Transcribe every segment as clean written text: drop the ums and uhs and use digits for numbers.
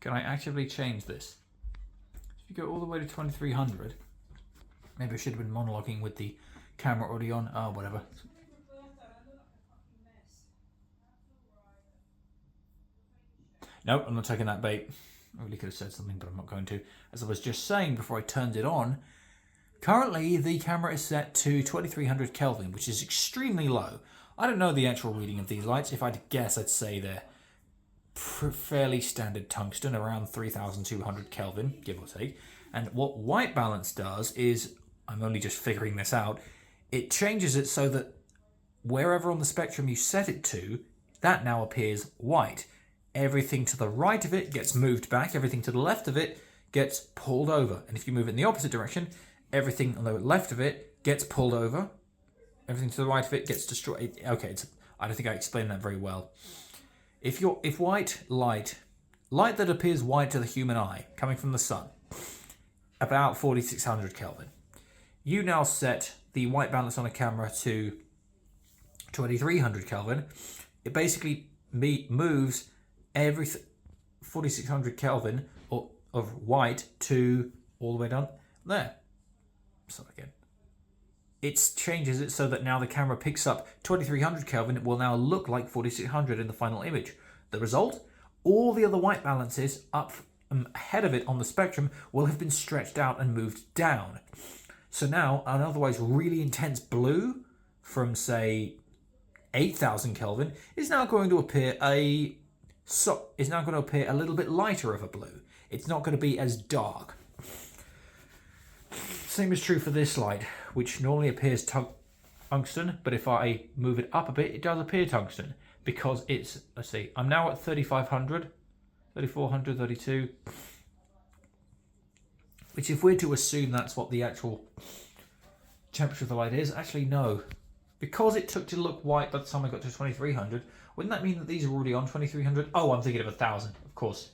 Can I actively change this? If you go all the way to 2300, maybe I should have been monologuing with the camera already on. Oh, whatever. No, I'm not taking that bait. I really could have said something, but I'm not going to. As I was just saying before I turned it on, currently the camera is set to 2300 Kelvin, which is extremely low. I don't know the actual reading of these lights. If I had to guess, I'd say they're fairly standard tungsten, around 3200 Kelvin, give or take. And what white balance does is, I'm only just figuring this out, it changes it so that wherever on the spectrum you set it to, that now appears white. Everything to the right of it gets moved back, everything to the left of it gets pulled over. And if you move it in the opposite direction, everything on the left of it gets pulled over, everything to the right of it gets destroyed. Okay, I don't think I explained that very well. If white light that appears white to the human eye, coming from the sun, about 4600 Kelvin, you now set the white balance on a camera to 2300 Kelvin, it basically moves every 4600 Kelvin of white to all the way down there. Start again. It changes it so that now the camera picks up 2300 Kelvin. It will now look like 4600 in the final image. The result? All the other white balances up ahead of it on the spectrum will have been stretched out and moved down. So now an otherwise really intense blue from, say, 8000 Kelvin is now going to appear a little bit lighter of a blue. It's not going to be as dark. Same is true for this light, which normally appears tungsten, but if I move it up a bit, it does appear tungsten because it's, let's see, I'm now at 3500, 3400, 32, which if we're to assume that's what the actual temperature of the light is, actually no. Because it took to look white by the time I got to 2300, wouldn't that mean that these are already on 2300? Oh, I'm thinking of 1000, of course.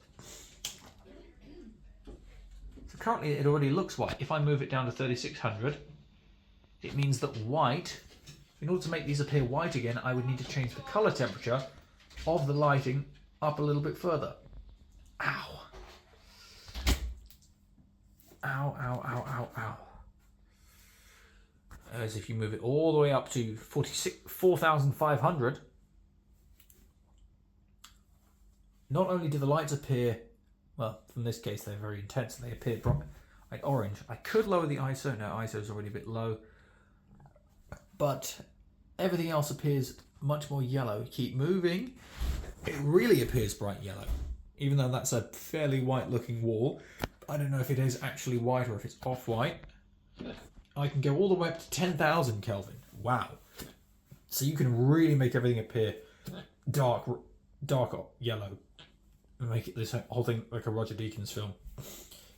So currently it already looks white. If I move it down to 3600, it means that white, in order to make these appear white again, I would need to change the color temperature of the lighting up a little bit further. Ow. Ow, ow, ow, ow, ow. As if you move it all the way up to 4,500, not only do the lights appear, well, from this case they're very intense, they appear bright orange. I could lower the ISO, no, ISO is already a bit low, but everything else appears much more yellow. Keep moving, it really appears bright yellow, even though that's a fairly white looking wall. I don't know if it is actually white or if it's off-white. I can go all the way up to 10,000 Kelvin. Wow. So you can really make everything appear dark yellow. And make it this whole thing like a Roger Deakins film.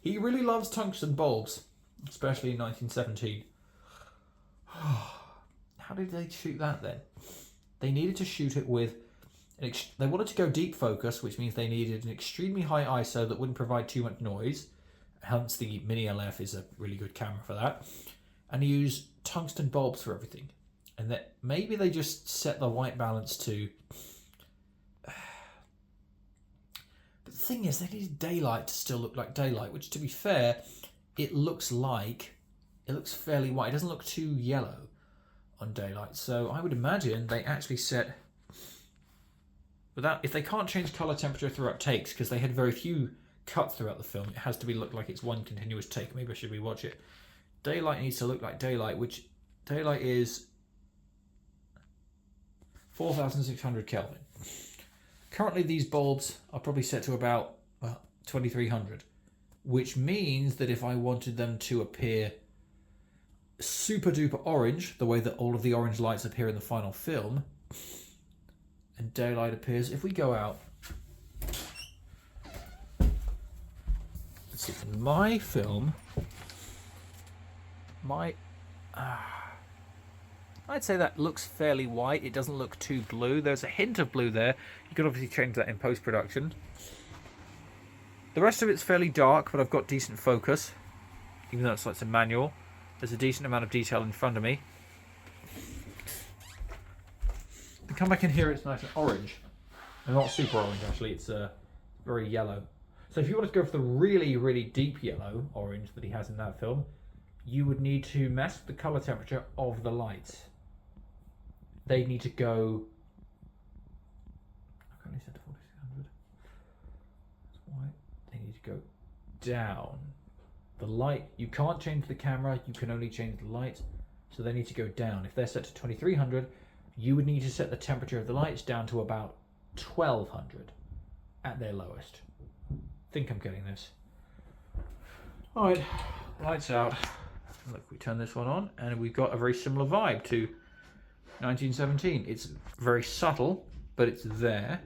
He really loves tungsten bulbs, especially in 1917. How did they shoot that then? They needed to shoot it with... They wanted to go deep focus, which means they needed an extremely high ISO that wouldn't provide too much noise. Hence the Mini LF is a really good camera for that. And use tungsten bulbs for everything. And that maybe they just set the white balance to... But the thing is, they need daylight to still look like daylight, which to be fair, it looks fairly white. It doesn't look too yellow on daylight. So I would imagine they actually set... If they can't change color temperature throughout takes, because they had very few cuts throughout the film, it has to look like it's one continuous take. Maybe I should rewatch it. Daylight needs to look like daylight, which daylight is 4,600 Kelvin. Currently these bulbs are probably set to about 2,300, which means that if I wanted them to appear super duper orange, the way that all of the orange lights appear in the final film, and daylight appears, if we go out, let's see, in my film, I'd say that looks fairly white. It doesn't look too blue. There's a hint of blue there. You can obviously change that in post-production. The rest of it's fairly dark, but I've got decent focus. Even though it's like a manual, there's a decent amount of detail in front of me. Come back in here, it's nice and orange. And not super orange, actually. It's very yellow. So if you wanted to go for the really, really deep yellow orange that he has in that film, you would need to mess with the color temperature of the lights. They need to go. I only set to 4600. That's white. They need to go down. The light, you can't change the camera, you can only change the light, so they need to go down. If they're set to 2300, you would need to set the temperature of the lights down to about 1200 at their lowest. I think I'm getting this. Alright, lights out. Look, we turn this one on and we've got a very similar vibe to 1917. It's very subtle, but it's there.